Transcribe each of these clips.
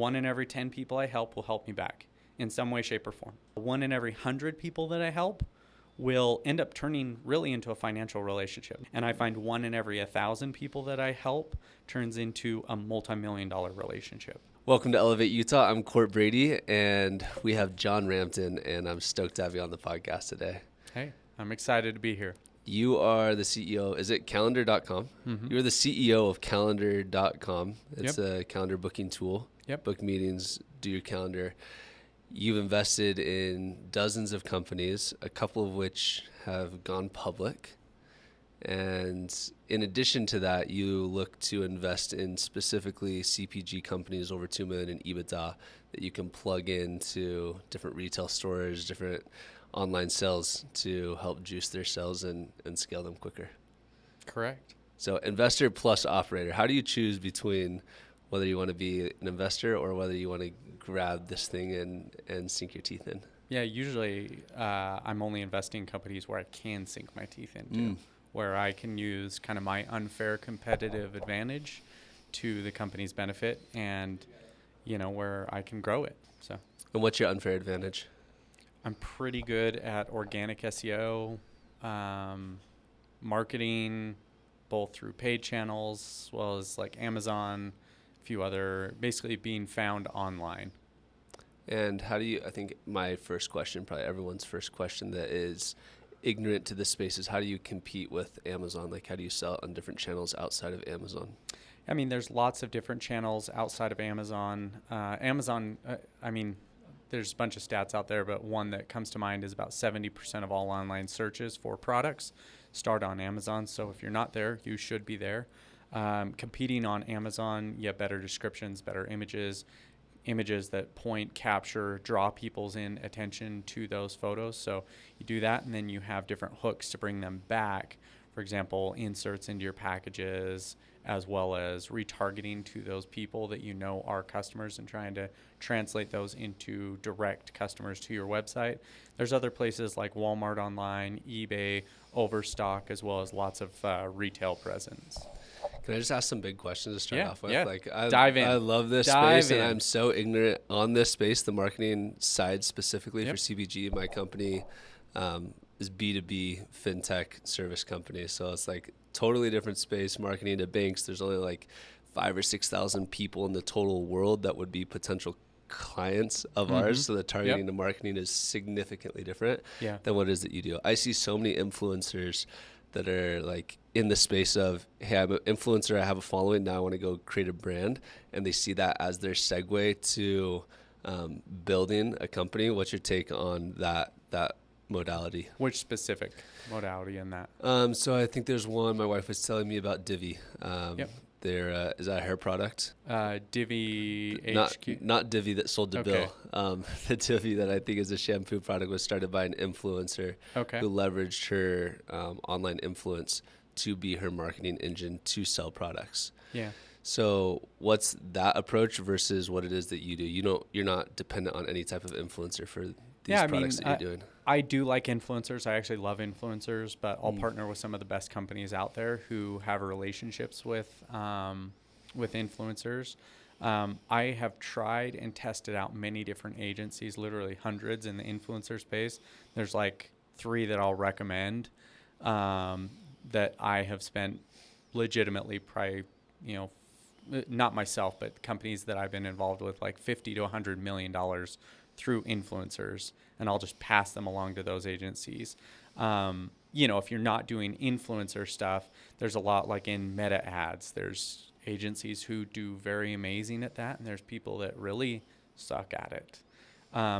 1 in every 10 people I help will help me back in some way, shape, or form. 1 in every 100 people that I help will end up turning really into a financial relationship. And I find 1 in every 1,000 people that I help turns into a multi-million-dollar relationship. Welcome to Elevate Utah. I'm Court Brady, and we have John Rampton, and I'm stoked to have you on the podcast today. Hey, I'm excited to be here. You are the CEO. Is it calendar.com? Mm-hmm. You're the CEO of calendar.com. It's a calendar booking tool. Yep. Book meetings, do your calendar. You've invested in dozens of companies, a couple of which have gone public. And in addition to that, you look to invest in specifically CPG companies over $2 million in EBITDA that you can plug into different retail stores, different online sales to help juice their sales and scale them quicker. Correct. So investor plus operator. How do you choose between whether you want to be an investor or whether you want to grab this thing and sink your teeth in? Yeah, usually I'm only investing in companies where I can sink my teeth into, where I can use kind of my unfair competitive advantage to the company's benefit and, where I can grow it. So. And what's your unfair advantage? I'm pretty good at organic SEO, marketing, both through paid channels as well as like Amazon, a few other, basically being found online. And how do you, I think my first question, probably everyone's first question that is ignorant to this space is how do you compete with Amazon? Like how do you sell on different channels outside of Amazon? I mean, there's lots of different channels outside of Amazon. There's a bunch of stats out there, but one that comes to mind is about 70% of all online searches for products start on Amazon. So if you're not there, you should be there. Competing on Amazon, you have better descriptions, better images that point, capture, draw people's attention to those photos. So you do that, and then you have different hooks to bring them back. For example, inserts into your packages, as well as retargeting to those people that you know are customers and trying to translate those into direct customers to your website. There's other places like Walmart online, eBay, Overstock, as well as lots of retail presence. Can I just ask some big questions to start off with? Yeah. Like, Dive in. I love this space, and I'm so ignorant on this space, the marketing side specifically for CPG. My company is B2B fintech service company, so it's like totally different space. Marketing to banks, there's only like 5,000 or 6,000 people in the total world that would be potential clients of ours. So the targeting to marketing is significantly different than what it is that you do. I see so many influencers that are like in the space of, hey, I'm an influencer, I have a following, now I want to go create a brand, and they see that as their segue to building a company. What's your take on that modality? Which specific modality in that? So I think there's one my wife was telling me about Divi. There is that a hair product? Divi HQ. Not Divi that sold to Bill. The Divi that I think is a shampoo product was started by an influencer who leveraged her online influence to be her marketing engine to sell products. Yeah. So what's that approach versus what it is that you do? You're not dependent on any type of influencer for these products that you're doing. I do like influencers. I actually love influencers, but I'll partner with some of the best companies out there who have relationships with influencers. I have tried and tested out many different agencies, literally hundreds in the influencer space. There's like 3 that I'll recommend that I have spent legitimately probably, not myself, but companies that I've been involved with, like $50 to $100 million through influencers, and I'll just pass them along to those agencies. If you're not doing influencer stuff, there's a lot like in meta ads. There's agencies who do very amazing at that, and there's people that really suck at it.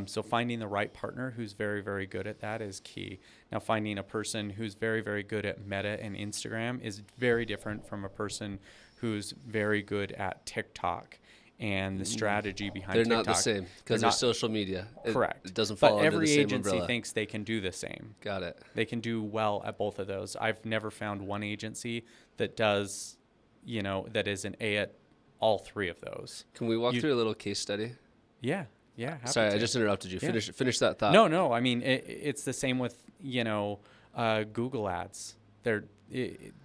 So finding the right partner who's very, very good at that is key. Now, finding a person who's very, very good at Meta and Instagram is very different from a person who's very good at TikTok and the strategy behind TikTok. They're not the same because they're social media. Correct. It doesn't fall under the same umbrella. But every agency thinks they can do the same. Got it. They can do well at both of those. I've never found one agency that does, that is an A at all 3 of those. Can we walk through a little case study? Yeah. Sorry, I just interrupted you. Finish that thought. No. I mean, it's the same with, Google ads.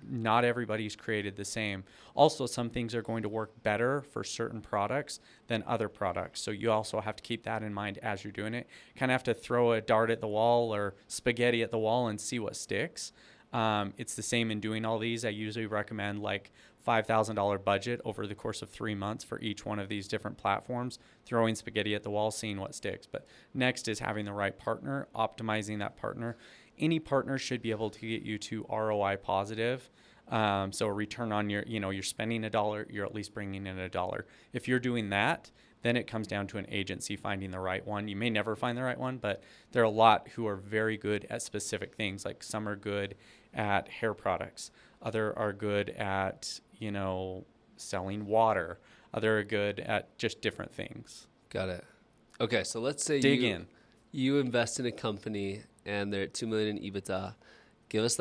Not everybody's created the same. Also, some things are going to work better for certain products than other products. So you also have to keep that in mind as you're doing it. Kind of have to throw a dart at the wall or spaghetti at the wall and see what sticks. It's the same in doing all these. I usually recommend like $5,000 budget over the course of 3 months for each one of these different platforms, throwing spaghetti at the wall, seeing what sticks. But next is having the right partner, optimizing that partner. Any partner should be able to get you to ROI positive. So a return on you're spending $1, you're at least bringing in $1. If you're doing that, then it comes down to an agency finding the right one. You may never find the right one, but there are a lot who are very good at specific things. Like some are good at hair products. Other are good at, selling water. Other are good at just different things. Got it. Okay, so let's say you invest in a company and they're at $2 million in EBITDA. Give us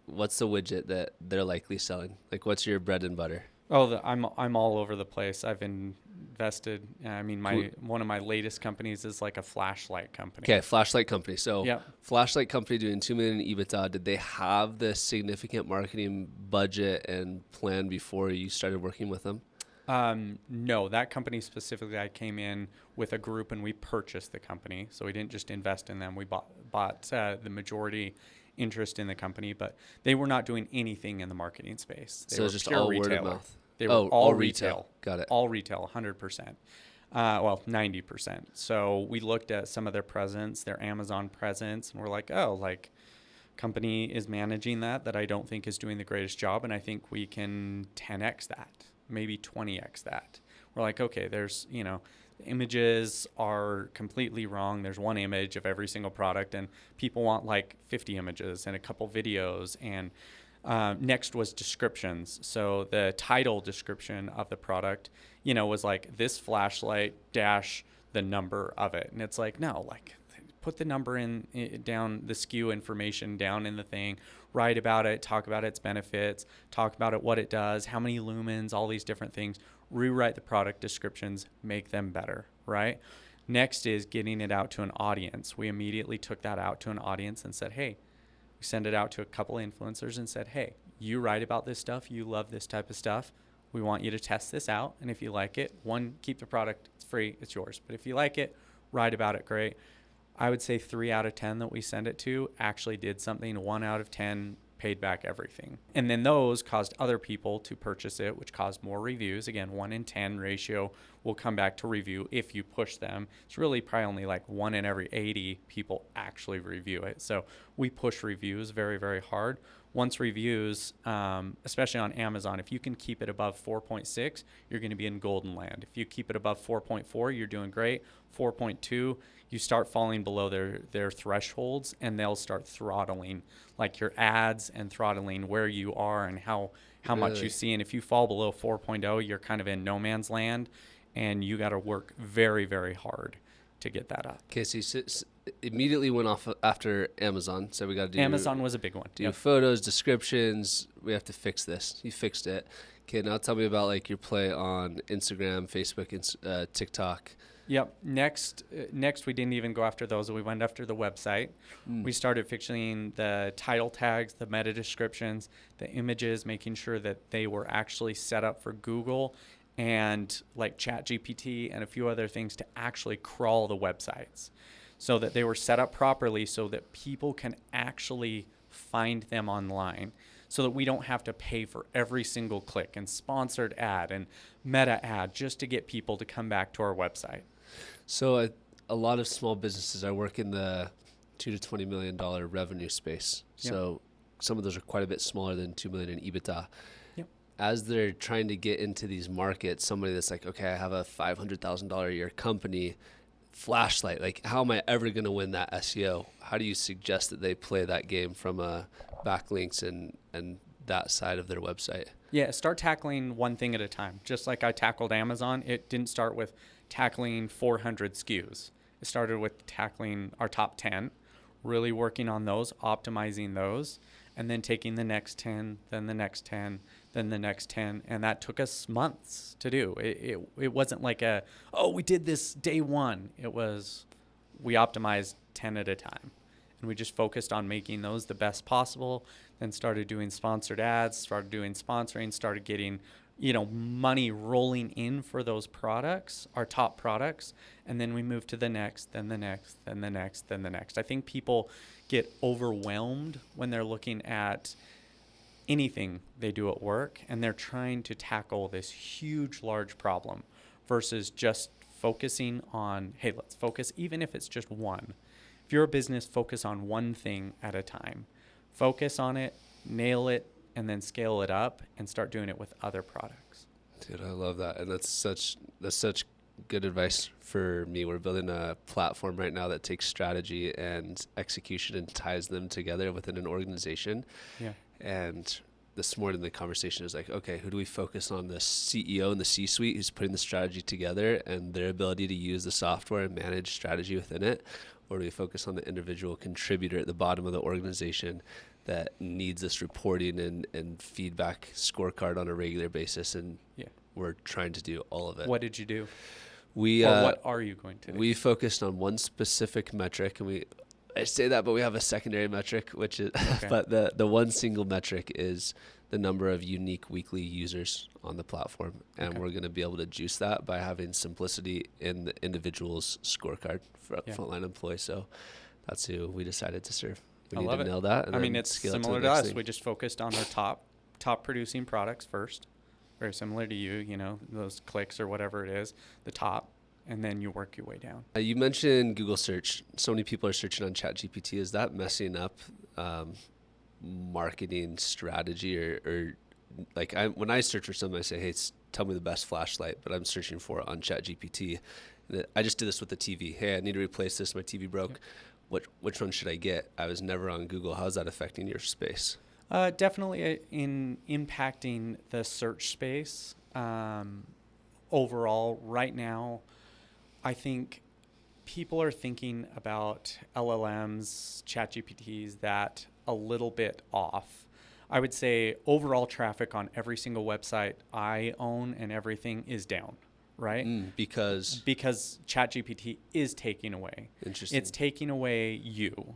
what's the widget that they're likely selling? Like, what's your bread and butter? Oh, I'm all over the place. I've invested. One of my latest companies is like a flashlight company. Okay, flashlight company. So, yep. Flashlight company doing $2 million in EBITDA. Did they have this significant marketing budget and plan before you started working with them? No, that company specifically, I came in with a group and we purchased the company. So we didn't just invest in them. We bought the majority interest in the company, but they were not doing anything in the marketing space. They so were just pure all retailer. word of mouth. They were all retail. Got it. All retail, 100%. 90%. So we looked at some of their presence, their Amazon presence, and we're like, company is managing that I don't think is doing the greatest job, and I think we can 10x that, maybe 20x that. We're like, okay, there's, the images are completely wrong. There's one image of every single product, and people want like 50 images and a couple videos. And next was descriptions. So the title description of the product, was like this flashlight dash the number of it. And it's like, no, like put the number down, the SKU information down in the thing, write about it, talk about its benefits, talk about it, what it does, how many lumens, all these different things. Rewrite the product descriptions, make them better, right? Next is getting it out to an audience. We immediately took that out to an audience and said, hey, we send it out to a couple of influencers and said, hey, you write about this stuff, you love this type of stuff. We want you to test this out. And if you like it, keep the product, it's free, it's yours. But if you like it, write about it, great. I would say 3 out of 10 that we send it to actually did something. 1 out of 10 paid back everything. And then those caused other people to purchase it, which caused more reviews. Again, 1 in 10 ratio will come back to review if you push them. It's really probably only like 1 in every 80 people actually review it. So we push reviews very, very hard. Once reviews, especially on Amazon, if you can keep it above 4.6, you're going to be in golden land. If you keep it above 4.4, you're doing great. 4.2, you start falling below their thresholds, and they'll start throttling like your ads and throttling where you are and how much you see. And if you fall below 4.0, you're kind of in no man's land, and you got to work very, very hard to get that up. Okay, so you immediately went off after Amazon. So we got to do Amazon was a big one. Do photos, descriptions. We have to fix this. You fixed it. Okay, now tell me about like your play on Instagram, Facebook, and TikTok. Yep. Next, we didn't even go after those. We went after the website. We started fixing the title tags, the meta descriptions, the images, making sure that they were actually set up for Google and like ChatGPT and a few other things to actually crawl the websites, so that they were set up properly so that people can actually find them online, so that we don't have to pay for every single click and sponsored ad and meta ad just to get people to come back to our website. So a lot of small businesses, I work in the $2 to $20 million revenue space. Yep. So some of those are quite a bit smaller than $2 million in EBITDA. Yep. As they're trying to get into these markets, somebody that's like, okay, I have a $500,000 a year company, flashlight, like how am I ever going to win that SEO? How do you suggest that they play that game from backlinks and that side of their website? Yeah, start tackling one thing at a time. Just like I tackled Amazon, it didn't start with tackling 400 SKUs. It started with tackling our top 10, really working on those, optimizing those, and then taking the next 10, then the next 10, then the next 10. And that took us months to do. It wasn't like we did this day one. It was, we optimized 10 at a time. And we just focused on making those the best possible, then started doing sponsored ads, started doing sponsoring, started getting, money rolling in for those products, our top products. And then we moved to the next, then the next, then the next, then the next. I think people get overwhelmed when they're looking at anything they do at work and they're trying to tackle this huge, large problem versus just focusing on, hey, let's focus, even if it's just one. If you're a business, focus on one thing at a time. Focus on it, nail it, and then scale it up and start doing it with other products. Dude, I love that. And that's such good advice for me. We're building a platform right now that takes strategy and execution and ties them together within an organization. Yeah. And this morning the conversation is like, okay, who do we focus on? The CEO and the C-suite who's putting the strategy together and their ability to use the software and manage strategy within it? Or do we focus on the individual contributor at the bottom of the organization that needs this reporting and feedback scorecard on a regular basis? And we're trying to do all of it. What did you do? Or what are you going to do? We focused on one specific metric, and I say that, but we have a secondary metric, which is, okay. But the one single metric is the number of unique weekly users on the platform. And we're going to be able to juice that by having simplicity in the individual's scorecard for frontline employees. So that's who we decided to serve. We need to nail that. And it's similar to us. We just focused on our top producing products first. Very similar to you, those clicks or whatever it is, the top. And then you work your way down. You mentioned Google search. So many people are searching on ChatGPT. Is that messing up marketing strategy or like when I search for something, I say, hey, tell me the best flashlight, but I'm searching for it on ChatGPT. I just did this with the TV. Hey, I need to replace this. My TV broke. Which one should I get? I was never on Google. How's that affecting your space? Definitely in impacting the search space. Overall, right now, I think people are thinking about LLMs, ChatGPTs, that a little bit off. I would say overall traffic on every single website I own and everything is down, right? Because ChatGPT is taking away. Interesting. It's taking away you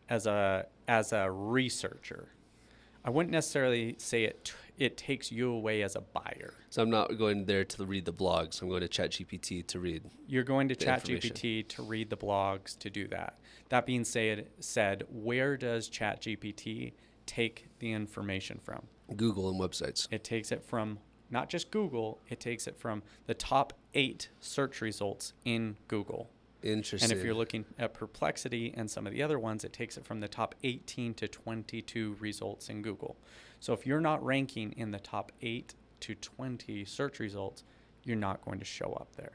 as a researcher. I wouldn't necessarily say it takes you away as a buyer. So I'm not going there to read the blogs. I'm going to ChatGPT to read. You're going to ChatGPT to read the blogs, to do that. That being said, where does ChatGPT take the information from? Google and websites. It takes it from not just Google. It takes it from the top 8 search results in Google. Interesting. And if you're looking at Perplexity and some of the other ones, it takes it from the top 18 to 22 results in Google. So if you're not ranking in the top 8 to 20 search results, you're not going to show up there.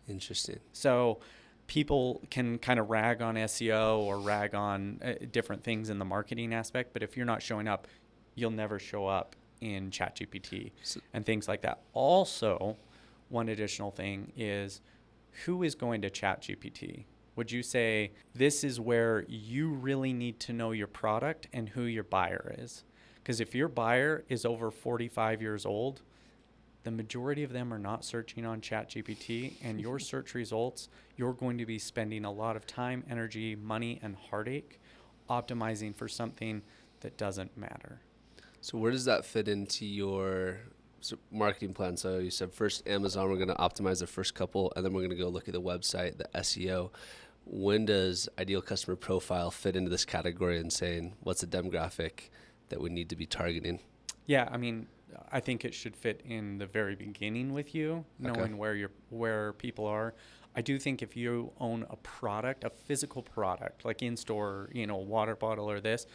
Interesting. So people can kind of rag on SEO or rag on different things in the marketing aspect, but if you're not showing up, you'll never show up in ChatGPT and things like that. Also, one additional thing is, who is going to ChatGPT? Would you say this is where you really need to know your product and who your buyer is? Because if your buyer is over 45 years old, the majority of them are not searching on ChatGPT, and your search results, you're going to be spending a lot of time, energy, money, and heartache optimizing for something that doesn't matter. So where does that fit into your marketing plan? So you said first Amazon, we're going to optimize the first couple, and then we're going to go look at the website, the SEO. When does ideal customer profile fit into this category and saying what's the demographic that we need to be targeting? Yeah, I think it should fit in the very beginning with you, knowing where people are. I do think if you own a product, a physical product, like in-store, water bottle or this,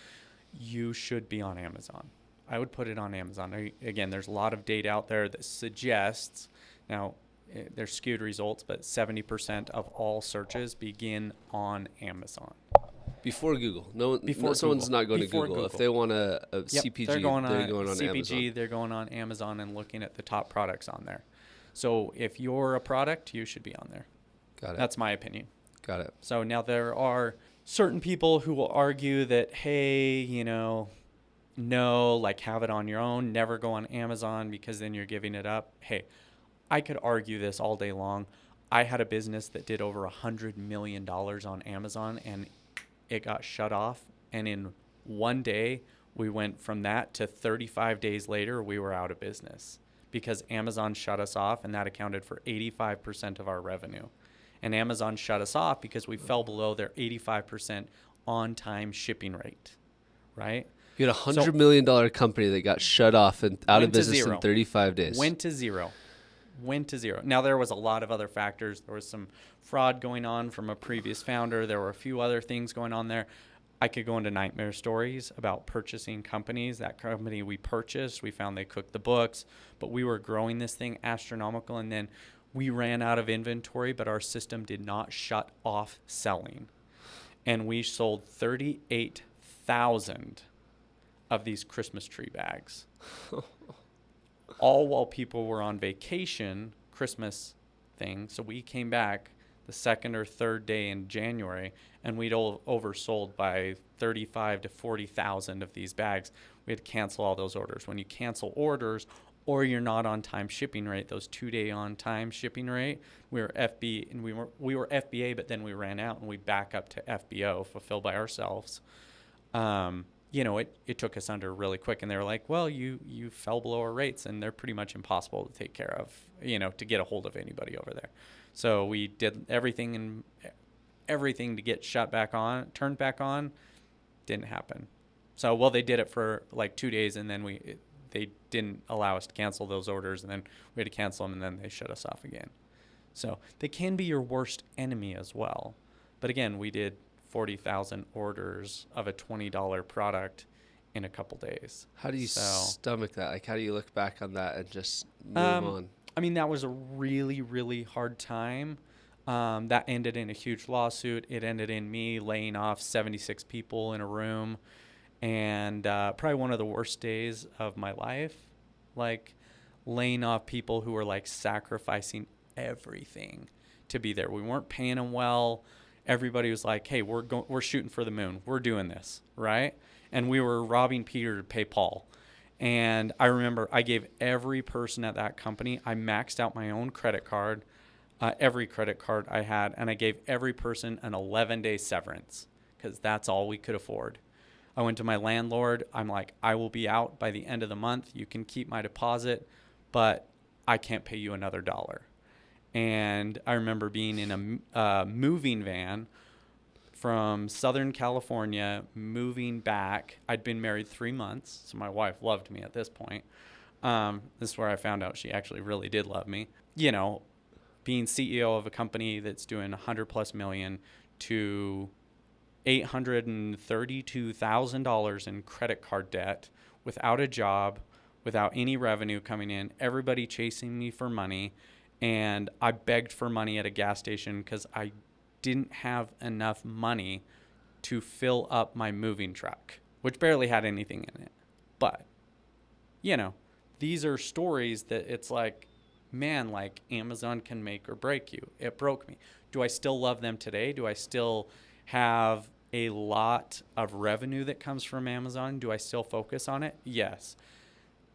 you should be on Amazon. I would put it on Amazon. Again, there's a lot of data out there that suggests, now there's skewed results, but 70% of all searches begin on Amazon. Before Google. Someone's not going to Google. If they want a CPG, they're going on CPG, Amazon. They're going on Amazon and looking at the top products on there. So if you're a product, you should be on there. Got it. That's my opinion. Got it. So now there are certain people who will argue that, hey, no, like have it on your own, never go on Amazon because then you're giving it up. Hey, I could argue this all day long. I had a business that did over $100 million on Amazon, and it got shut off. And in one day, we went from that to 35 days later, we were out of business because Amazon shut us off, and that accounted for 85% of our revenue. And Amazon shut us off because we fell below their 85% on-time shipping rate, right? You had $100 million company that got shut off and out of business in 35 days. Went to zero. Now, there was a lot of other factors. There was some fraud going on from a previous founder. There were a few other things going on there. I could go into nightmare stories about purchasing companies. That company we purchased, we found they cooked the books, but we were growing this thing astronomical, and then we ran out of inventory, but our system did not shut off selling. And we sold 38,000 of these Christmas tree bags. All while people were on vacation, Christmas thing. So we came back the second or third day in January, and we'd oversold by 35 to 40,000 of these bags. We had to cancel all those orders. When you cancel orders or you're not on time shipping rate, those 2-day on time shipping rate, we were FB and we were FBA, but then we ran out and we back up to FBO, fulfilled by ourselves. It took us under really quick, and they were like, well, you fell below our rates, and they're pretty much impossible to take care of, to get a hold of anybody over there. So we did everything to get turned back on, didn't happen. So, well, they did it for like 2 days, and then they didn't allow us to cancel those orders, and then we had to cancel them, and then they shut us off again. So they can be your worst enemy as well. But again, we did 40,000 orders of a $20 product in a couple days. How do you stomach that? Like, how do you look back on that and just move on? I mean, that was a really, really hard time. That ended in a huge lawsuit. It ended in me laying off 76 people in a room, and probably one of the worst days of my life, like laying off people who were like sacrificing everything to be there. We weren't paying them well. Everybody was like, hey, we're shooting for the moon. We're doing this, right? And we were robbing Peter to pay Paul. And I remember I gave every person at that company, I maxed out my own credit card, every credit card I had, and I gave every person an 11-day severance because that's all we could afford. I went to my landlord. I'm like, I will be out by the end of the month. You can keep my deposit, but I can't pay you another dollar. And I remember being in a moving van from Southern California, moving back. I'd been married 3 months, so my wife loved me at this point. This is where I found out she actually really did love me. Being CEO of a company that's doing $100+ million to $832,000 in credit card debt, without a job, without any revenue coming in, everybody chasing me for money. And I begged for money at a gas station because I didn't have enough money to fill up my moving truck, which barely had anything in it. But, these are stories that it's like, man, like Amazon can make or break you. It broke me. Do I still love them today? Do I still have a lot of revenue that comes from Amazon? Do I still focus on it? Yes.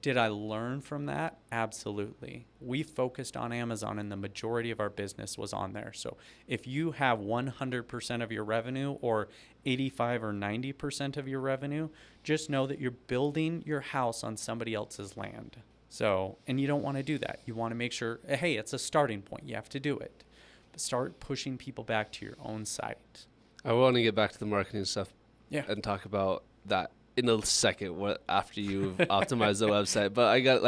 Did I learn from that? Absolutely. We focused on Amazon, and the majority of our business was on there. So if you have 100% of your revenue or 85 or 90% of your revenue, just know that you're building your house on somebody else's land. So, and you don't want to do that. You want to make sure, hey, it's a starting point. You have to do it. But start pushing people back to your own site. I want to get back to the marketing stuff and talk about that in a second, after you've optimized the website. But I got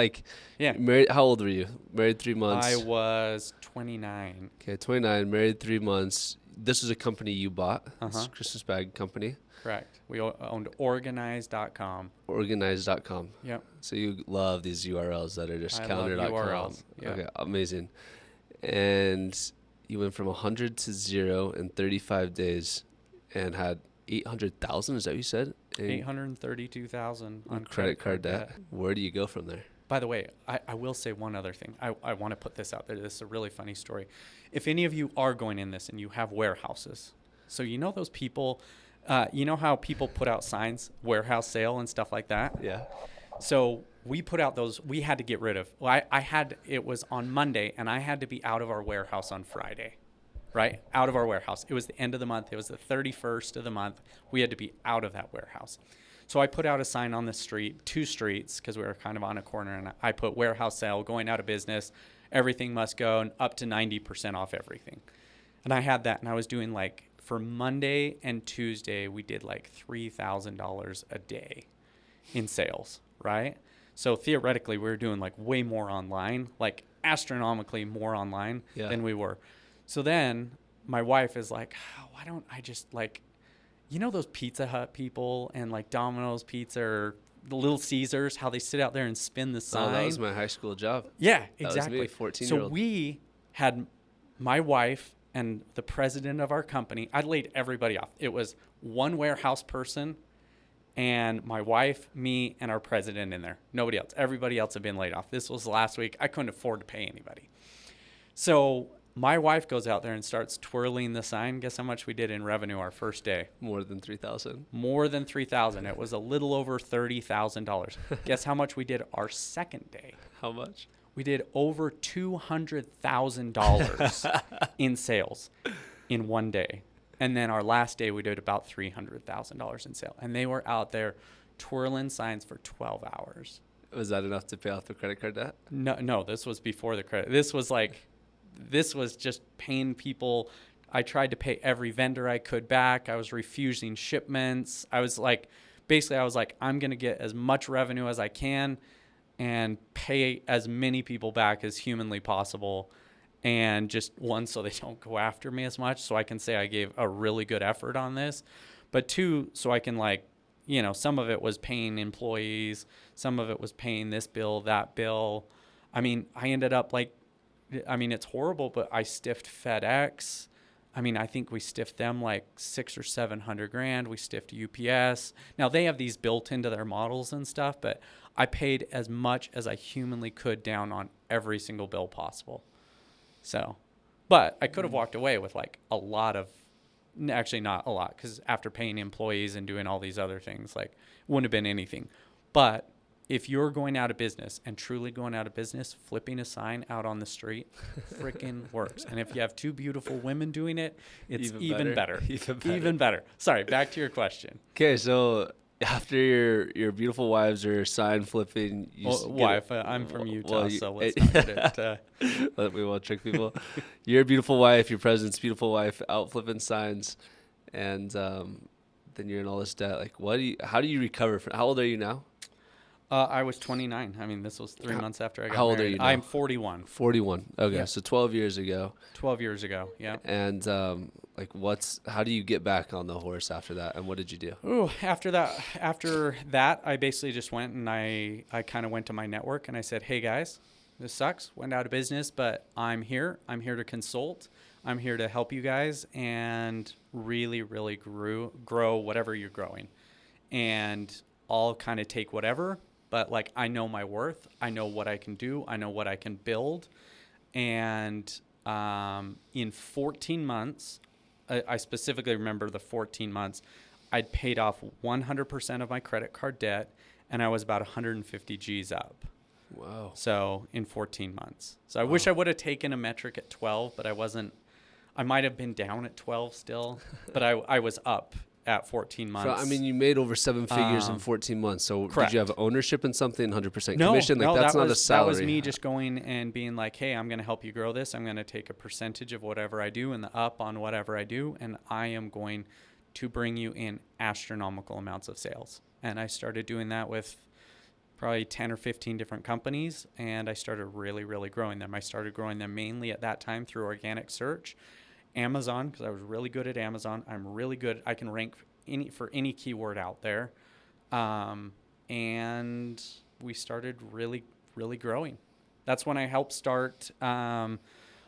married. How old were you? Married 3 months. I was 29. Okay, 29. Married 3 months. This is a company you bought. It's a Christmas bag company. Correct. We owned Organize.com. Organize.com. Yep. So you love these URLs that are just counter.com. URLs. Yep. Okay, amazing. And you went from 100 to 0 in 35 days, and had 800,000. Is that what you said? 832,000 on credit card debt. Where do you go from there? By the way, I will say one other thing. I want to put this out there. This is a really funny story. If any of you are going in this and you have warehouses, so those people, how people put out signs, warehouse sale and stuff like that? Yeah. So we put out those, we had to get rid of. Well, it was on Monday, and I had to be out of our warehouse on Friday. right? Out of our warehouse. It was the end of the month. It was the 31st of the month. We had to be out of that warehouse. So I put out a sign on the street, 2 streets, because we were kind of on a corner, and I put warehouse sale, going out of business, everything must go, and up to 90% off everything. And I had that, and I was doing like, for Monday and Tuesday, we did like $3,000 a day in sales, right? So theoretically, we were doing like way more online, like astronomically more online than we were. So then my wife is like, oh, why don't I just like, you know, those Pizza Hut people and like Domino's Pizza or the Little Caesars, how they sit out there and spin the sign? Oh, that was my high school job. Yeah, exactly. That was me, 14-year-old. So we had my wife and the president of our company. I laid everybody off. It was one warehouse person and my wife, me, and our president in there. Nobody else. Everybody else had been laid off. This was last week. I couldn't afford to pay anybody. So my wife goes out there and starts twirling the sign. Guess how much we did in revenue our first day? More than 3,000. More than 3,000. It was a little over $30,000. Guess how much we did our second day? How much? We did over $200,000 in sales in one day. And then our last day, we did about $300,000 in sale. And they were out there twirling signs for 12 hours. Was that enough to pay off the credit card debt? No, this was before the credit. This was just paying people. I tried to pay every vendor I could back. I was refusing shipments. I was like, I'm going to get as much revenue as I can and pay as many people back as humanly possible. And just one, so they don't go after me as much. So I can say I gave a really good effort on this. But 2, so I can some of it was paying employees. Some of it was paying this bill, that bill. I mean, I ended up it's horrible, but I stiffed FedEx. I mean, I think we stiffed them like $600,000 or $700,000. We stiffed UPS. Now they have these built into their models and stuff, but I paid as much as I humanly could down on every single bill possible. So, but I could have walked away with like a lot of, actually not a lot, because after paying employees and doing all these other things, like wouldn't have been anything. But if you're going out of business and truly going out of business, flipping a sign out on the street freaking works. And if you have 2 beautiful women doing it, it's even better. Even better. Sorry, back to your question. Okay, so after your beautiful wives are sign flipping, I'm from Utah, so let's not get it. We won't trick people. Your beautiful wife, your president's beautiful wife, out flipping signs, and then you're in all this debt. Like, how do you recover from? How old are you now? I was 29. I mean, this was 3 months after I got married. How old are you now? I'm 41. 41. Okay, yeah. So 12 years ago. 12 years ago, yeah. And how do you get back on the horse after that? And what did you do? Ooh, after that, I basically just went and I kind of went to my network and I said, hey guys, this sucks. Went out of business, but I'm here. I'm here to consult. I'm here to help you guys and really, really grow whatever you're growing. And I'll kind of take whatever. But like, I know my worth. I know what I can do. I know what I can build. And in 14 months, I specifically remember the 14 months, I'd paid off 100% of my credit card debt, and I was about 150 G's up. Wow. So in 14 months. So I wish I would have taken a metric at 12, but I wasn't. I might have been down at 12 still, but I was up at 14 months. So, I mean, you made over 7 figures in 14 months. So correct. Did you have ownership in something, 100% No, commission? Like, that's not a salary. That was me just going and being like, hey, I'm going to help you grow this. I'm going to take a percentage of whatever I do and the up on whatever I do. And I am going to bring you in astronomical amounts of sales. And I started doing that with probably 10 or 15 different companies. And I started really, really growing them. I started growing them mainly at that time through organic search. Amazon, because I was really good at Amazon. I'm really good. I can rank for any keyword out there. And we started really, really growing. That's when I helped start. I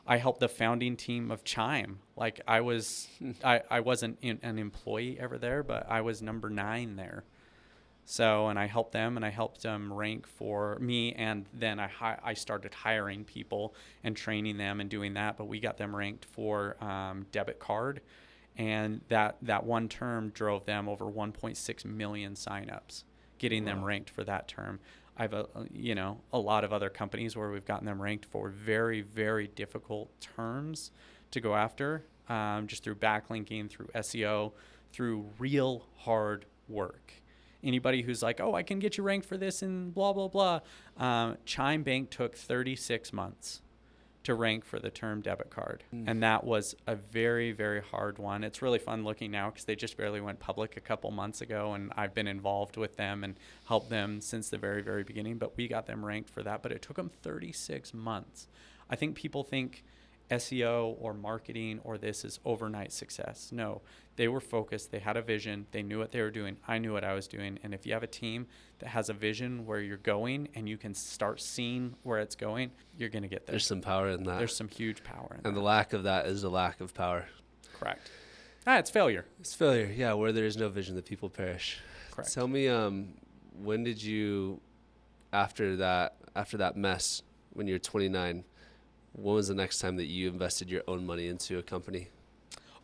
helped the founding team of Chime. Like I wasn't an employee ever there, but I was number 9 there. So, and I helped them, and I helped them rank for me, and then I started hiring people and training them and doing that, but we got them ranked for debit card, and that one term drove them over 1.6 million signups, getting them ranked for that term. I have a lot of other companies where we've gotten them ranked for very, very difficult terms to go after, just through backlinking, through SEO, through real hard work. Anybody who's like, oh, I can get you ranked for this and blah, blah, blah. Chime Bank took 36 months to rank for the term debit card. And that was a very, very hard one. It's really fun looking now because they just barely went public a couple months ago, and I've been involved with them and helped them since the very, very beginning. But we got them ranked for that, but it took them 36 months. I think people think SEO or marketing or this is overnight success. No, they were focused. They had a vision. They knew what they were doing. I knew what I was doing. And if you have a team that has a vision where you're going and you can start seeing where it's going, you're going to get there. There's some power in that. There's some huge power in that. And the lack of that is a lack of power. Correct. It's failure. It's failure. Yeah, where there is no vision, the people perish. Correct. Tell me, when did you, after that mess, when you're 29, when was the next time that you invested your own money into a company?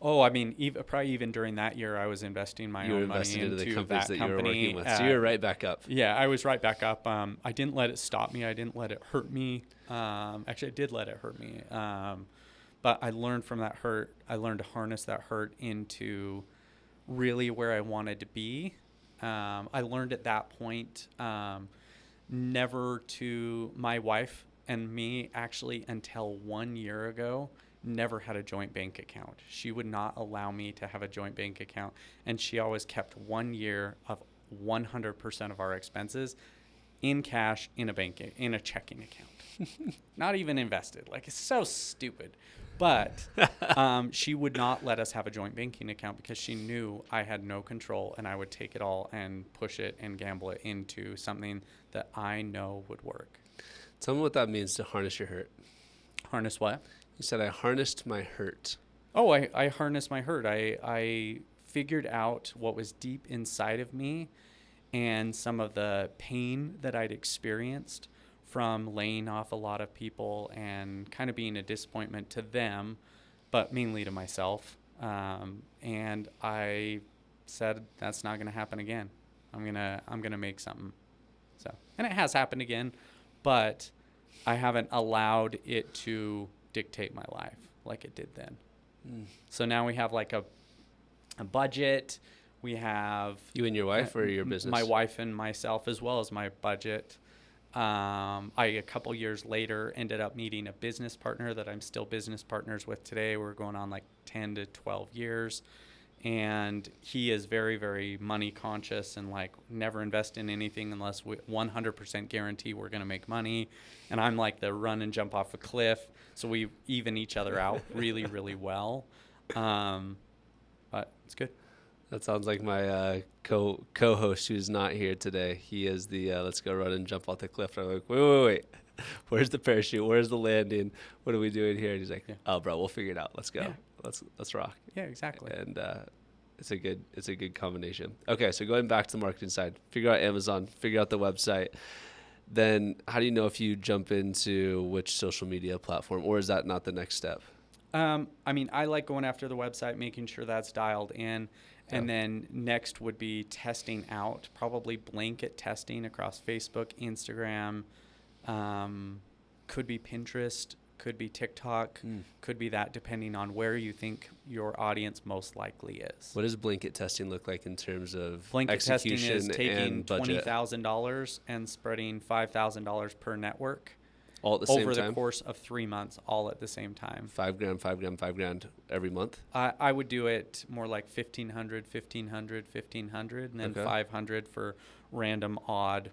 Oh, I mean, probably even during that year, I was investing my own money into the companies that company. you were working with. So you were right back up. Yeah, I was right back up. I didn't let it stop me. I didn't let it hurt me. Actually, I did let it hurt me. But I learned from that hurt. I learned to harness that hurt into really where I wanted to be. I learned at that point never to, my wife and me actually until 1 year ago, never had a joint bank account. She would not allow me to have a joint bank account. And she always kept 1 year of 100% of our expenses in cash in a checking account. Not even invested. Like, it's so stupid. But she would not let us have a joint banking account because she knew I had no control and I would take it all and push it and gamble it into something that I know would work. Tell me what that means to harness your hurt. Harness what? You said I harnessed my hurt. Oh, I harnessed my hurt. I figured out what was deep inside of me and some of the pain that I'd experienced from laying off a lot of people and kind of being a disappointment to them, but mainly to myself. And I said, that's not going to happen again. I'm gonna make something. So, and it has happened again, but I haven't allowed it to dictate my life like it did then. So now we have like a budget. We have you and your wife or your business? My wife and myself, as well as my budget. I a couple years later ended up meeting a business partner that I'm still business partners with today. We're going on like 10 to 12 years. And he is very, very money conscious and like never invest in anything unless we 100% guarantee we're going to make money. And I'm like the run and jump off a cliff. So we even each other out really, really well. But it's good. That sounds like my co-host who's not here today. He is the let's go run and jump off the cliff. And I'm like, wait. Where's the parachute? Where's the landing? What are we doing here? And he's like, oh, bro, we'll figure it out. Let's go. Yeah. Let's rock. Yeah, exactly. And it's a good combination. Okay, so going back to the marketing side, figure out Amazon, figure out the website. Then how do you know if you jump into which social media platform, or is that not the next step? I mean, I like going after the website, making sure that's dialed in. And then next would be testing out, probably blanket testing across Facebook, Instagram, could be Pinterest, could be TikTok, could be that, depending on where you think your audience most likely is. What does blanket testing look like in terms of blanket execution testing is taking budget? $20,000 and spreading $5,000 per network. All at the same time? Over the course of 3 months, all at the same time. $5,000 every month? I would do it more like $1,500, and then $500 for random odd,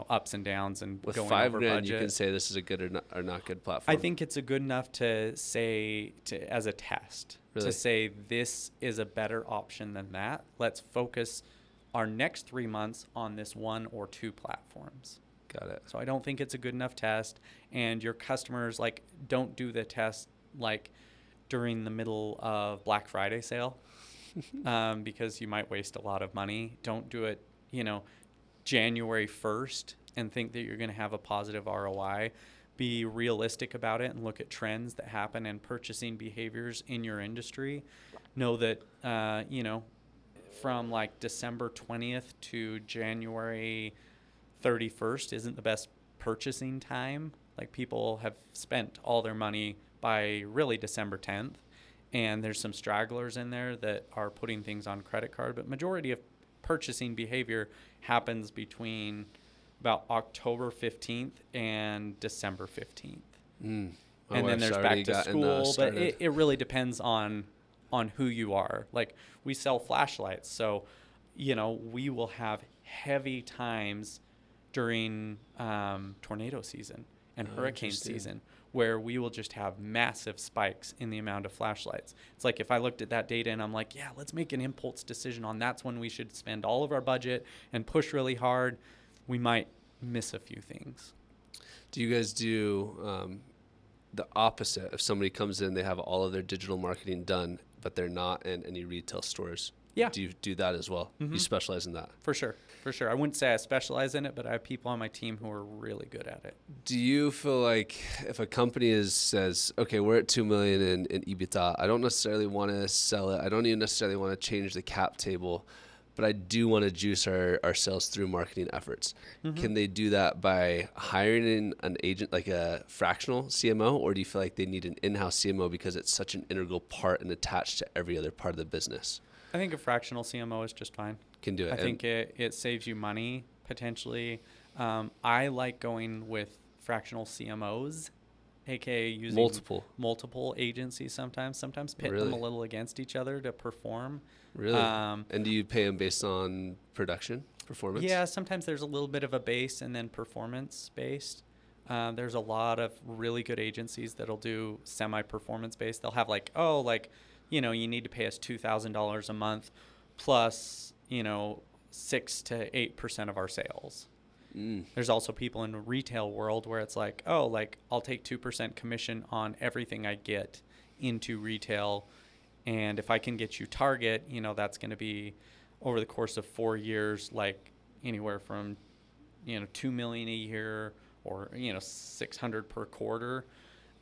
ups and downs and with going $5,000, over budget. you can say this is a good or not good platform. I think it's a good enough to say as a test, really? To say this is a better option than that. Let's focus our next 3 months on this one or two platforms. Got it. So I don't think it's a good enough test, and your customers don't do the test during the middle of Black Friday sale because you might waste a lot of money. Don't do it, January 1st and think that you're going to have a positive ROI. Be realistic about it and look at trends that happen and purchasing behaviors in your industry. Know that, from December 20th to January 31st isn't the best purchasing time. People have spent all their money by really December 10th, and there's some stragglers in there that are putting things on credit card, but majority of purchasing behavior happens between about October 15th and December 15th. Mm. And then there's back to school, but it really depends on who you are. Like, we sell flashlights, so we will have heavy times during tornado season and hurricane season, where we will just have massive spikes in the amount of flashlights. It's like, if I looked at that data and I'm like, yeah, let's make an impulse decision on that's when we should spend all of our budget and push really hard, we might miss a few things. Do you guys do the opposite? If somebody comes in, they have all of their digital marketing done, but they're not in any retail stores. Yeah. Do you do that as well? Mm-hmm. You specialize in that? For sure. I wouldn't say I specialize in it, but I have people on my team who are really good at it. Do you feel like if a company says, okay, we're at $2 million in EBITDA, I don't necessarily want to sell it, I don't even necessarily want to change the cap table, but I do want to juice our sales through marketing efforts. Mm-hmm. Can they do that by hiring an agent, like a fractional CMO, or do you feel like they need an in-house CMO because it's such an integral part and attached to every other part of the business? I think a fractional CMO is just fine. Can do it. I think it saves you money, potentially. I like going with fractional CMOs, aka using multiple agencies sometimes pit them a little against each other to perform. Really? And do you pay them based on performance? Yeah, sometimes there's a little bit of a base and then performance based. There's a lot of really good agencies that'll do semi-performance based. They'll have you need to pay us $2,000 a month plus 6 to 8% of our sales. There's also people in the retail world where it's like, I'll take 2% commission on everything I get into retail, and if I can get you target, that's going to be over the course of 4 years, like anywhere from $2 million a year or 600 per quarter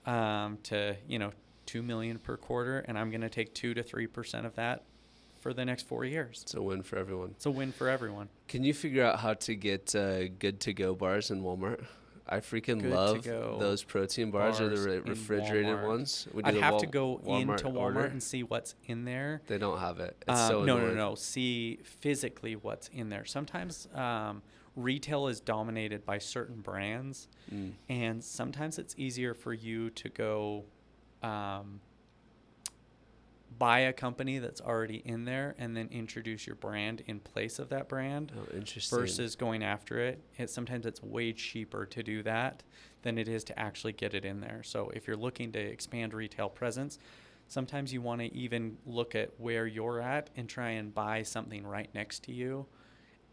to $2 million per quarter, and I'm going to take 2 to 3% of that for the next 4 years. It's a win for everyone. Can you figure out how to get good to-go bars in Walmart? I freaking love those protein bars, or the refrigerated ones. I'd have to go into Walmart and see what's in there. They don't have it. It's so annoying. No. See physically what's in there. Sometimes retail is dominated by certain brands, and sometimes it's easier for you to go buy a company that's already in there and then introduce your brand in place of that brand. Oh, interesting. Versus going after it. Sometimes it's way cheaper to do that than it is to actually get it in there. So if you're looking to expand retail presence, sometimes you want to even look at where you're at and try and buy something right next to you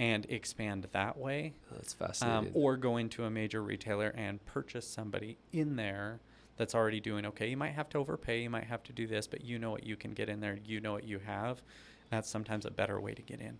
and expand that way. Oh, that's fascinating. Or go into a major retailer and purchase somebody in there that's already doing okay. You might have to overpay, you might have to do this, but you know what you can get in there, you know what you have. That's sometimes a better way to get in.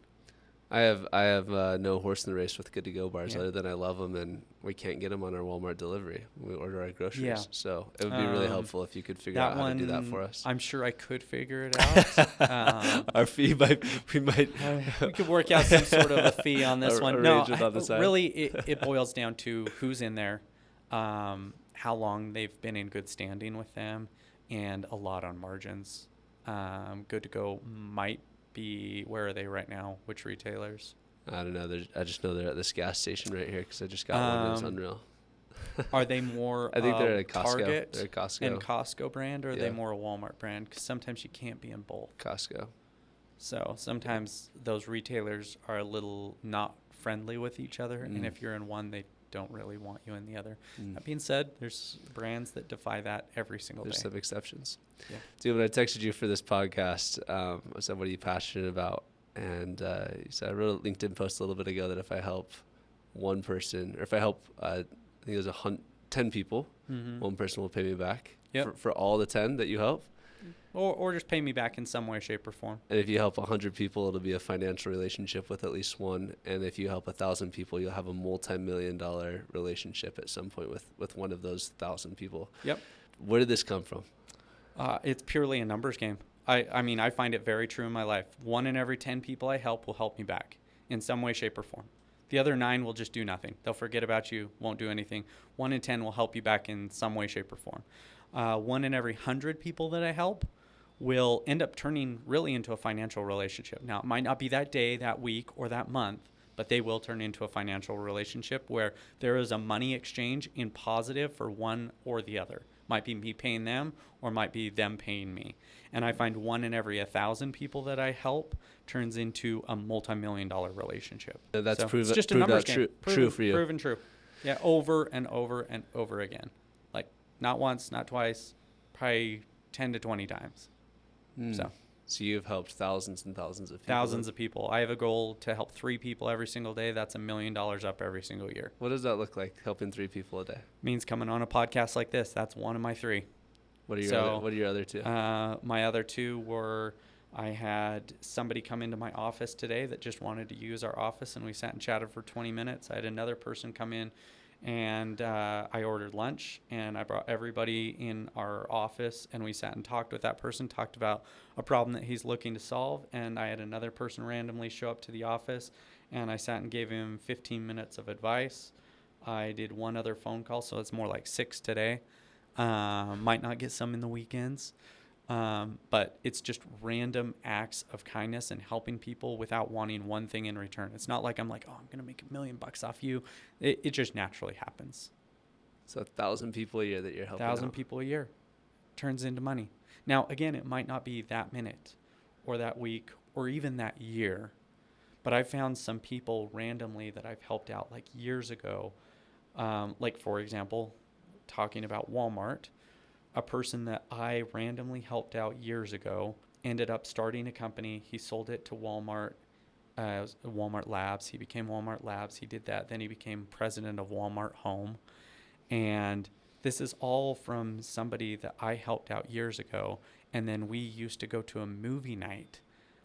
I have no horse in the race with good-to-go bars other than I love them, and we can't get them on our Walmart delivery. We order our groceries. Yeah. So it would be really helpful if you could figure out how to do that for us. I'm sure I could figure it out. Our fee we could work out some sort of a fee on this one. No, really it boils down to who's in there, how long they've been in good standing with them, and a lot on margins. Good to go might be, where are they right now? Which retailers? I don't know. I just know they're at this gas station right here because I just got one. It's unreal. Are they more I think they're at Costco. Target they're Costco. and Costco brand, or are they more a Walmart brand? Because sometimes you can't be in both. Costco. So sometimes those retailers are a little not friendly with each other, and if you're in one, they don't really want you in the other. That being said, there's brands that defy that every single day. There's some exceptions. Yeah. Dude, when I texted you for this podcast, I said, what are you passionate about? And you said, I wrote a LinkedIn post a little bit ago that if I help one person, or if I help, I think it was 10 people, one person will pay me back for all the 10 that you help. Or just pay me back in some way, shape, or form. And if you help 100 people, it'll be a financial relationship with at least one. And if you help 1,000 people, you'll have a multi-million-dollar relationship at some point with one of those 1,000 people. Yep. Where did this come from? It's purely a numbers game. I mean, I find it very true in my life. 1 in every 10 people I help will help me back in some way, shape, or form. The other 9 will just do nothing. They'll forget about you, won't do anything. 1 in 10 will help you back in some way, shape, or form. 1 in every 100 people that I help will end up turning really into a financial relationship. Now, it might not be that day, that week, or that month, but they will turn into a financial relationship where there is a money exchange in positive for one or the other. Might be me paying them or might be them paying me. And I find 1 in every 1,000 people that I help turns into a multi-million-dollar relationship. That's so proven, it's just a numbers game. True for you. Proven true. Yeah, over and over and over again. Like not once, not twice, probably 10 to 20 times. So you've helped thousands and thousands of people. Thousands of people. I have a goal to help 3 people every single day. That's $1 million up every single year. What does that look like, helping 3 people a day? Means coming on a podcast like this. That's one of my 3. What are your other 2? My other 2 were, I had somebody come into my office today that just wanted to use our office, and we sat and chatted for 20 minutes. I had another person come in, and I ordered lunch, and I brought everybody in our office, and we sat and talked with that person, talked about a problem that he's looking to solve. And I had another person randomly show up to the office, and I sat and gave him 15 minutes of advice. I did 1 other phone call, so it's more like 6 today. Might not get some in the weekends. But it's just random acts of kindness and helping people without wanting one thing in return. It's not like I'm like, oh, I'm going to make $1 million off you. It just naturally happens. So 1,000 people a year that you're helping 1,000 people a year turns into money. Now, again, it might not be that minute or that week or even that year, but I've found some people randomly that I've helped out like years ago. Like, for example, talking about Walmart. A person that I randomly helped out years ago ended up starting a company. He sold it to Walmart, Walmart Labs. He became Walmart Labs. He did that. Then he became president of Walmart Home. And this is all from somebody that I helped out years ago. And then we used to go to a movie night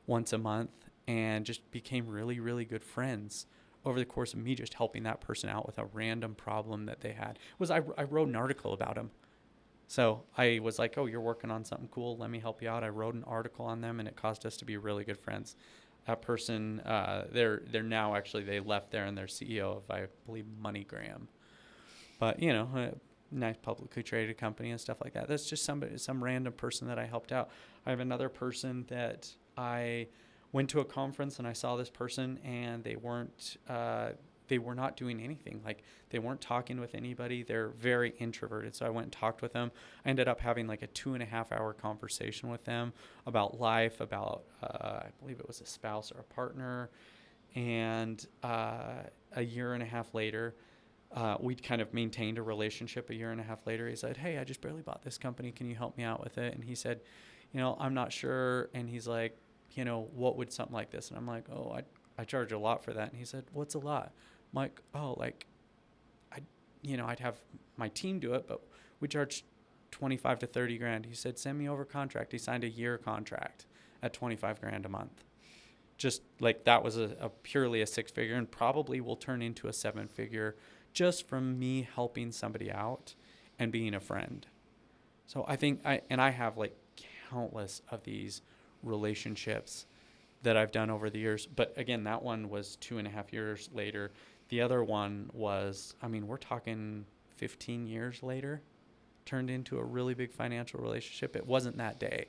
once a month and just became really, really good friends over the course of me just helping that person out with a random problem that they had. I wrote an article about him. So I was like, oh, you're working on something cool. Let me help you out. I wrote an article on them, and it caused us to be really good friends. That person, they're now actually, they left there, and they're CEO of, I believe, MoneyGram. But, you know, a nice publicly traded company and stuff like that. That's just some random person that I helped out. I have another person that I went to a conference, and I saw this person, and they were not doing anything. Like, they weren't talking with anybody. They're very introverted. So I went and talked with them. I ended up having like a 2.5-hour conversation with them about life, about, I believe it was a spouse or a partner. And a year and a half later, we'd kind of maintained a relationship. A year and a half later, he said, hey, I just barely bought this company. Can you help me out with it? And he said, you know, I'm not sure. And he's like, you know, what would something like this? And I'm like, oh, I charge a lot for that. And he said, what's a lot? I'm like, oh, like, I'd have my team do it, but we charge 25 to 30 grand. He said, send me over contract. He signed a year contract at 25 grand a month. Just like that was a purely a 6-figure, and probably will turn into a 7-figure just from me helping somebody out and being a friend. So I think I have like countless of these relationships that I've done over the years. But again, that one was 2.5 years later. The other one was, we're talking 15 years later, turned into a really big financial relationship. It wasn't that day.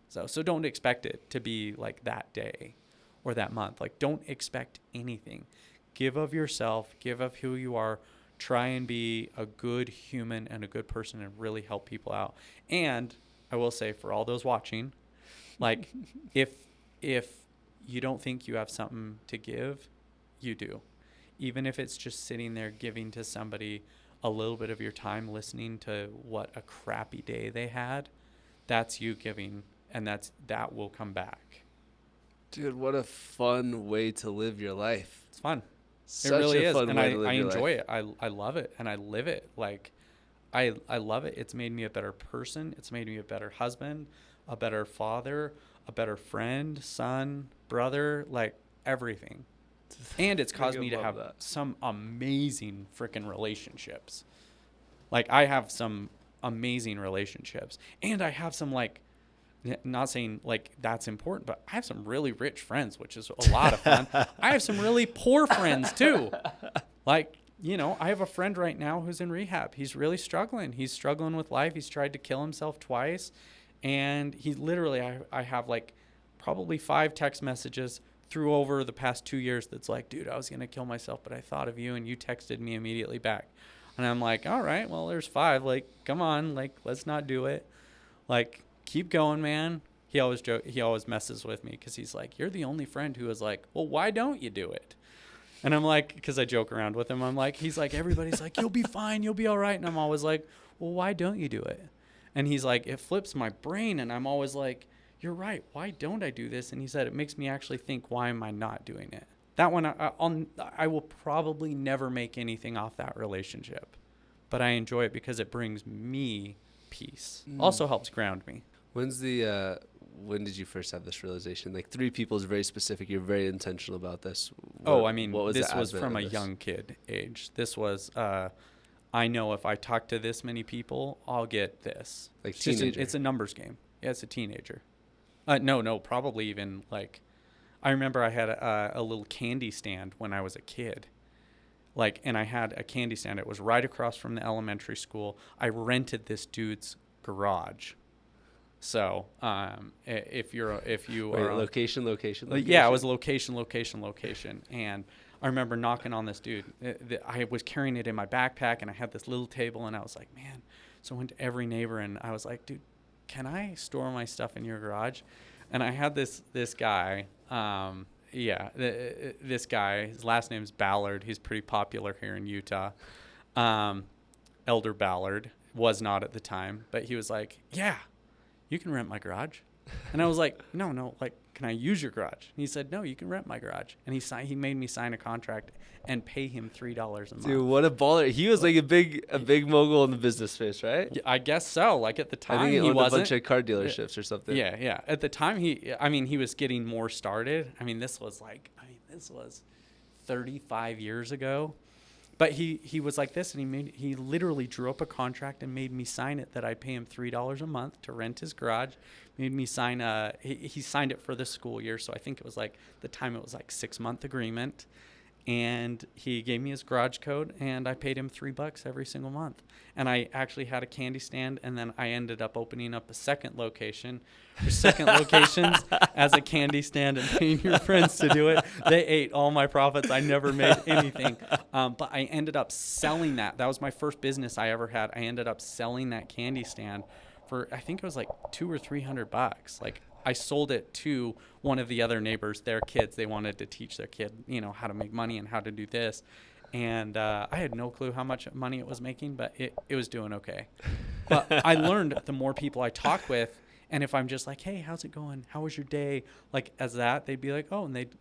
So don't expect it to be like that day or that month. Like, don't expect anything. Give of yourself, give of who you are. Try and be a good human and a good person and really help people out. And I will say, for all those watching, like, if you don't think you have something to give, you do. Even if it's just sitting there giving to somebody a little bit of your time, listening to what a crappy day they had, that's you giving, and that will come back. Dude, what a fun way to live your life. It's fun. Such it really a is. fun And way to live I your enjoy life. it. I love it, and I live it. Like, I love it. It's made me a better person. It's made me a better husband, a better father, a better friend, son, brother, like everything. And it's caused me to have some amazing freaking relationships. Like, I have some amazing relationships. And I have some, like, not saying, like, that's important, but I have some really rich friends, which is a lot of fun. I have some really poor friends, too. Like, you know, I have a friend right now who's in rehab. He's really struggling. He's struggling with life. He's tried to kill himself twice. And he literally, I have like probably 5 text messages through over the past 2 years that's like, dude, I was going to kill myself, but I thought of you and you texted me immediately back. And I'm like, all right, well, there's 5. Like, come on, like, let's not do it. Like, keep going, man. He always messes with me because he's like, you're the only friend who is like, well, why don't you do it? And I'm like, because I joke around with him. I'm like, he's like, everybody's like, you'll be fine. You'll be all right. And I'm always like, well, why don't you do it? And he's like, it flips my brain. And I'm always like, you're right. Why don't I do this? And he said, it makes me actually think, why am I not doing it? That one, I will probably never make anything off that relationship. But I enjoy it because it brings me peace. Also helps ground me. When did you first have this realization? Like 3 people is very specific. You're very intentional about this. This was from a young kid age. This was, I know if I talk to this many people, I'll get this. Like teenager. It's a numbers game. Yeah, it's a teenager. No, probably even like, I remember I had a little candy stand when I was a kid. Like, and I had a candy stand. It was right across from the elementary school. I rented this dude's garage. So, if you are location. Yeah, it was location. And I remember knocking on this dude. I was carrying it in my backpack, and I had this little table, and I was like, man. So I went to every neighbor, and I was like, dude, can I store my stuff in your garage? And I had this guy. This guy. His last name's Ballard. He's pretty popular here in Utah. Elder Ballard was not at the time, but he was like, yeah. You can rent my garage. And I was like, no, like, can I use your garage? And he said, no, you can rent my garage. And he made me sign a contract and pay him $3 a month. Dude, what a baller. He was like a big mogul in the business space, right? I guess so. Like at the time, I think he owned wasn't. A bunch of car dealerships or something. Yeah. At the time, he was getting more started. This was 35 years ago. But he was like this, and he literally drew up a contract and made me sign it that I'd pay him $3 a month to rent his garage. Made me sign he signed it for the school year, so I think it was like 6-month agreement. And he gave me his garage code, and I paid him $3 every single month. And I actually had a candy stand, and then I ended up opening up a second locations as a candy stand and paying your friends to do it. They ate all my profits. I never made anything. But I ended up selling that. That was my first business I ever had. I ended up selling that candy stand for, I think it was like $200 or $300. Like, I sold it to one of the other neighbors, their kids. They wanted to teach their kid, how to make money and how to do this. And I had no clue how much money it was making, but it was doing okay. But I learned the more people I talk with, and if I'm just like, hey, how's it going? How was your day? Like, as that, they'd be like, oh, and they'd,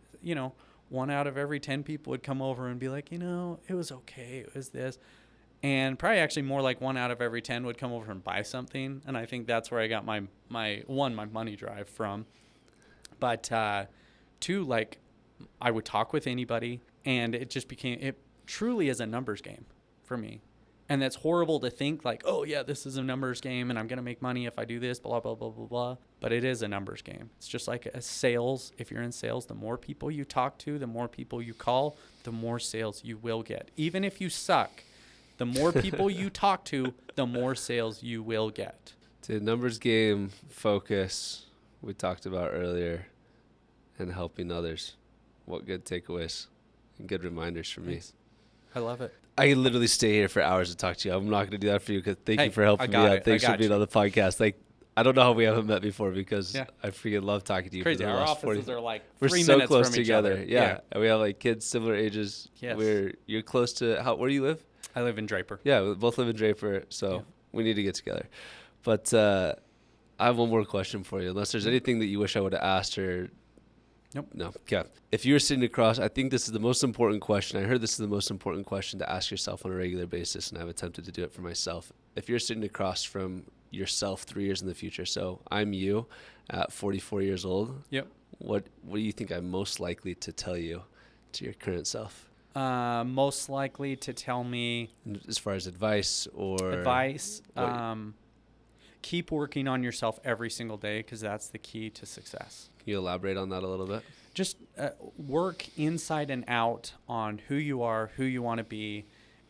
1 out of every 10 people would come over and be like, it was okay. It was this. And probably actually more like 1 out of every 10 would come over and buy something. And I think that's where I got my money drive from. But 2, like, I would talk with anybody, and it truly is a numbers game for me. And that's horrible to think like, oh yeah, this is a numbers game and I'm going to make money if I do this, blah, blah, blah, blah, blah. But it is a numbers game. It's just like a sales. If you're in sales, the more people you talk to, the more people you call, the more sales you will get. Even if you suck, the more people you talk to, the more sales you will get. To numbers game, focus, we talked about earlier, and helping others. What good takeaways and good reminders for me. Thanks. I love it. I can literally stay here for hours to talk to you. I'm not going to do that for you because thank you for helping me out. Thanks for being on the podcast. Like, I don't know how we haven't met before because I freaking love talking to you. Crazy. Our offices are like 3 minutes from We're so close each together. other. Yeah. And we have like kids similar ages. Yes. You're close to where do you live? I live in Draper. Yeah, we both live in Draper, so we need to get together. But I have one more question for you, unless there's anything that you wish I would have asked or... Nope. No. Okay. If you were sitting across, I think this is the most important question. I heard this is the most important question to ask yourself on a regular basis, and I've attempted to do it for myself. If you're sitting across from yourself 3 years in the future, so I'm you at 44 years old. Yep. What do you think I'm most likely to tell you to your current self? Most likely to tell me... As far as advice or... Advice. Keep working on yourself every single day because that's the key to success. Can you elaborate on that a little bit? Just work inside and out on who you are, who you want to be,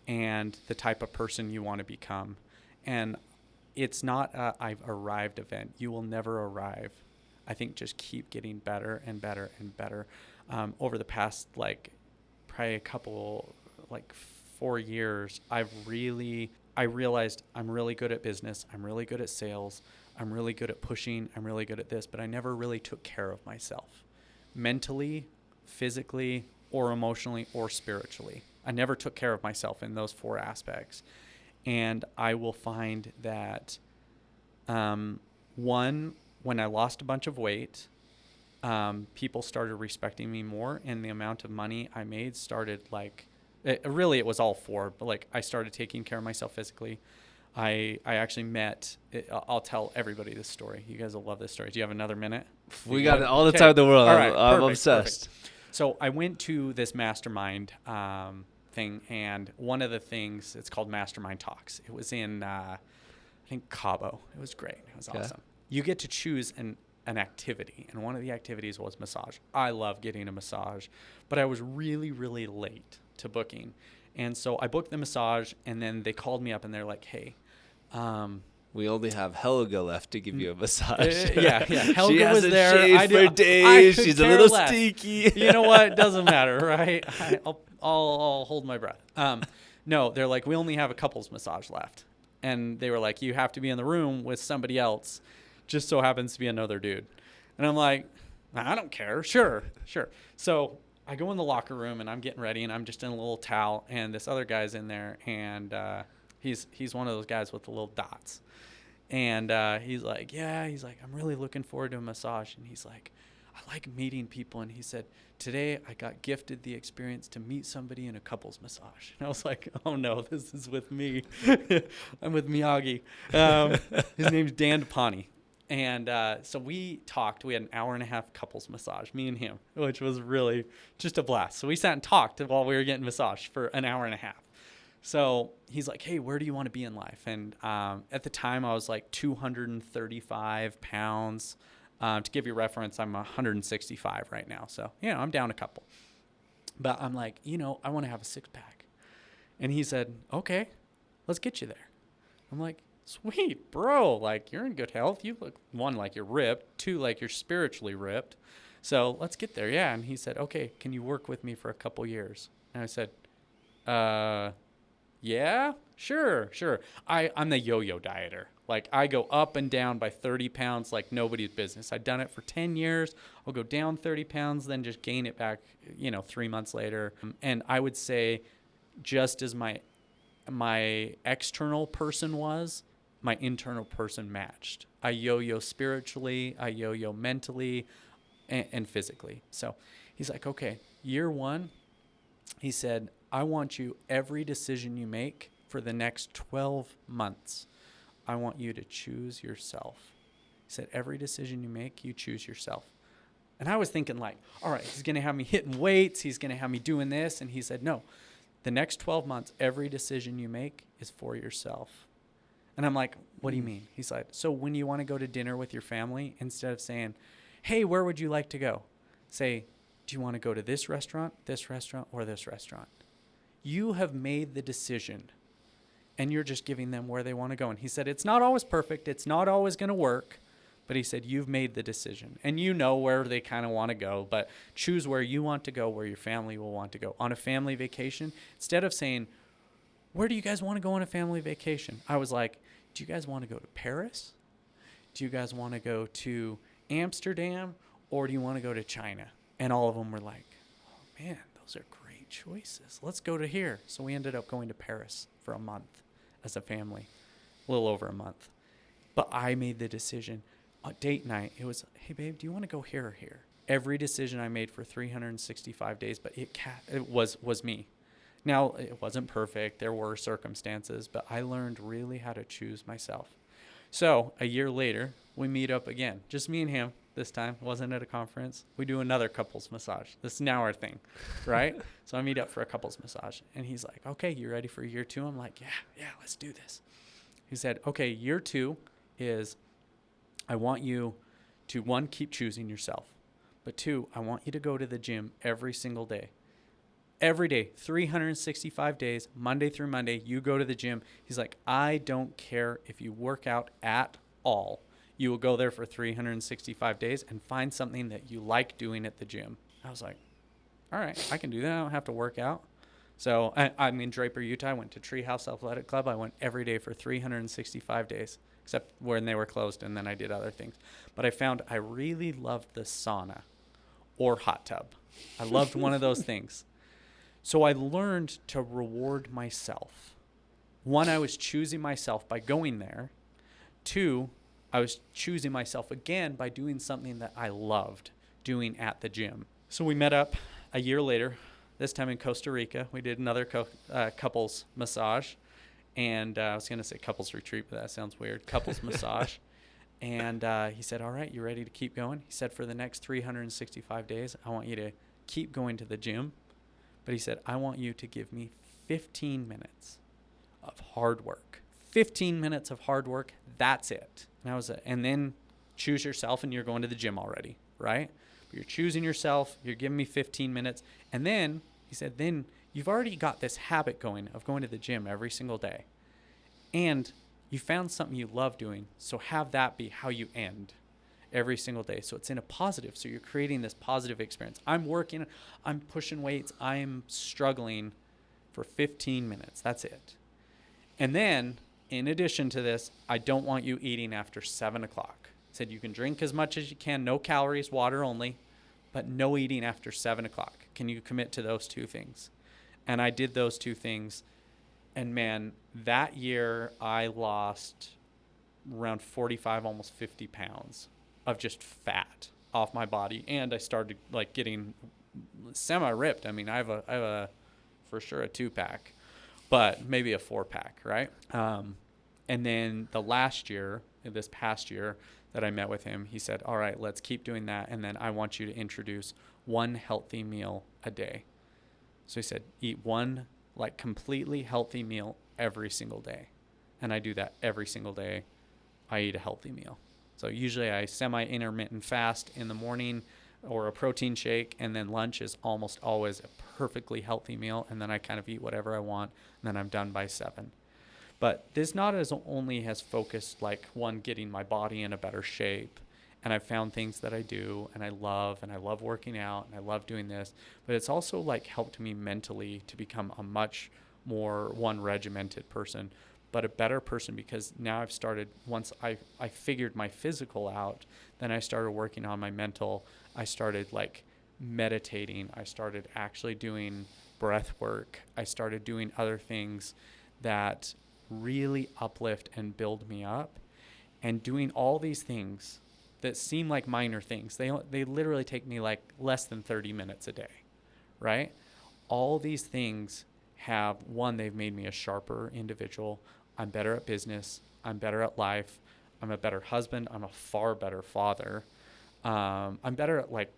and the type of person you want to become. And it's not a I've arrived event. You will never arrive. I think just keep getting better and better and better. Over the past, like, probably a couple, like 4 years, I realized I'm really good at business. I'm really good at sales. I'm really good at pushing. I'm really good at this, but I never really took care of myself mentally, physically, or emotionally, or spiritually. I never took care of myself in those 4 aspects. And I will find that, one, when I lost a bunch of weight, people started respecting me more, and the amount of money I made started, like, it was all 4, but like I started taking care of myself physically. I actually met, I'll tell everybody this story. You guys will love this story. Do you have another minute? We got all the time in the world. All right, I'm perfect, obsessed. Perfect. So I went to this mastermind thing, and one of the things, it's called Mastermind Talks. It was in, I think, Cabo. It was great. It was awesome. You get to choose an activity, and one of the activities was massage. I love getting a massage, but I was really, really late to booking. And so I booked the massage, and then they called me up, and they're like, hey, we only have Helga left to give you a massage. Yeah. Helga she was there. Shaved for days. She's a little stinky. You know what? It doesn't matter, right? I'll hold my breath. No, they're like, we only have a couples massage left. And they were like, you have to be in the room with somebody else. Just so happens to be another dude. And I'm like, I don't care. Sure. So I go in the locker room, and I'm getting ready, and I'm just in a little towel, and this other guy's in there, and he's one of those guys with the little dots. And he's like, I'm really looking forward to a massage. And he's like, I like meeting people. And he said, today I got gifted the experience to meet somebody in a couples massage. And I was like, oh no, this is with me. I'm with Miyagi. His name's Dan DePani. And so we talked. We had an hour and a half couples massage, me and him, which was really just a blast. So we sat and talked while we were getting massaged for an hour and a half. So he's like, hey, where do you want to be in life? And at the time, I was like 235 pounds. To give you reference, I'm 165 right now. So, I'm down a couple. But I'm like, I want to have a 6-pack. And he said, okay, let's get you there. I'm like, sweet, bro. Like, you're in good health. You look, 1, like you're ripped. 2, like you're spiritually ripped. So let's get there. Yeah. And he said, okay, can you work with me for a couple years? And I said, yeah, sure. I'm the yo-yo dieter. Like, I go up and down by 30 pounds like nobody's business. I've done it for 10 years. I'll go down 30 pounds, then just gain it back, 3 months later. And I would say just as my external person was, my internal person matched. I yo-yo spiritually, I yo-yo mentally, and physically. So he's like, okay, year 1, he said, I want you, every decision you make for the next 12 months, I want you to choose yourself. He said, every decision you make, you choose yourself. And I was thinking, like, all right, he's going to have me hitting weights. He's going to have me doing this. And he said, no, the next 12 months, every decision you make is for yourself. And I'm like, what do you mean? He's like, so when you want to go to dinner with your family, instead of saying, hey, where would you like to go? Say, do you want to go to this restaurant, or this restaurant? You have made the decision, and you're just giving them where they want to go. And he said, it's not always perfect. It's not always going to work. But he said, you've made the decision, and you know where they kind of want to go, but choose where you want to go, where your family will want to go. On a family vacation, instead of saying, where do you guys want to go on a family vacation? I was like, do you guys want to go to Paris? Do you guys want to go to Amsterdam? Or do you want to go to China? And all of them were like, oh man, those are great choices. Let's go to here. So we ended up going to Paris for a month as a family, a little over a month. But I made the decision. Date night, it was, hey babe, do you want to go here or here? Every decision I made for 365 days, but it was me. Now, it wasn't perfect. There were circumstances, but I learned really how to choose myself. So a year later, we meet up again, just me and him. This time, wasn't at a conference. We do another couples massage. This is now our thing, right? So I meet up for a couples massage, and he's like, okay, you ready for year 2? I'm like, yeah, let's do this. He said, okay, year 2 is I want you to, 1, keep choosing yourself, but 2, I want you to go to the gym every single day. every day, 365 days, Monday through Monday, you go to the gym. He's like, I don't care if you work out at all. You will go there for 365 days and find something that you like doing at the gym. I was like, all right, I can do that. I don't have to work out. So I'm in Draper, Utah. I went to Treehouse Athletic Club. I went every day for 365 days, except when they were closed, and then I did other things. But I found I really loved the sauna or hot tub. I loved one of those things. So I learned to reward myself. One, I was choosing myself by going there. Two, I was choosing myself again by doing something that I loved doing at the gym. So we met up a year later, this time in Costa Rica. We did another couples massage. And I was going to say couples retreat, but that sounds weird. Couples massage. And he said, all right, you ready to keep going? He said, for the next 365 days, I want you to keep going to the gym. But he said, I want you to give me 15 minutes of hard work. 15 minutes of hard work, that's it. And then choose yourself, and you're going to the gym already, right? But you're choosing yourself, you're giving me 15 minutes. And then, he said, then you've already got this habit going of going to the gym every single day. And you found something you love doing, so have that be how you end every single day. So it's in a positive. So you're creating this positive experience. I'm working, I'm pushing weights, I'm struggling for 15 minutes. That's it. And then, in addition to this, I don't want you eating after 7 o'clock. I said you can drink as much as you can, no calories, water only, but no eating after 7 o'clock. Can you commit to those two things? And I did those two things. And man, that year I lost around 45, almost 50 pounds of just fat off my body. And I started like getting semi-ripped. I mean, I have a for sure a 2-pack, but maybe a 4-pack, right? And then this past year that I met with him, he said, all right, let's keep doing that. And then I want you to introduce one healthy meal a day. So he said, eat one like completely healthy meal every single day. And I do that every single day. I eat a healthy meal. So usually I semi-intermittent fast in the morning or a protein shake, and then lunch is almost always a perfectly healthy meal, and then I kind of eat whatever I want, and then I'm done by 7. But this not as only has focused like one, getting my body in a better shape, and I've found things that I do and I love working out and I love doing this, but it's also like helped me mentally to become a much more regimented person, but a better person, because now I've started, once I figured my physical out, then I started working on my mental. I started like meditating. I started actually doing breath work. I started doing other things that really uplift and build me up, and doing all these things that seem like minor things. They literally take me like less than 30 minutes a day, right? All these things have, one, they've made me a sharper individual. I'm better at business. I'm better at life. I'm a better husband. I'm a far better father. I'm better at like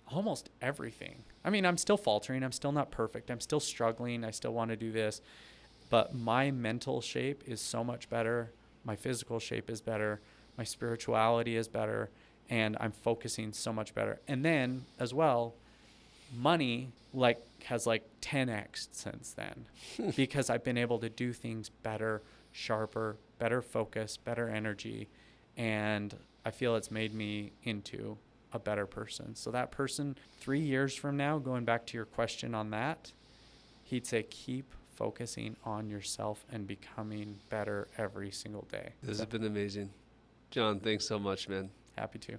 almost everything. I mean, I'm still faltering. I'm still not perfect. I'm still struggling. I still want to do this. But my mental shape is so much better. My physical shape is better. My spirituality is better. And I'm focusing so much better. And then as well, money has 10x since then because I've been able to do things better, sharper, better focus, better energy. And I feel it's made me into a better person. So that person 3 years from now, going back to your question on that, he'd say, keep focusing on yourself and becoming better every single day. This has been amazing. John, thanks so much, man. Happy to.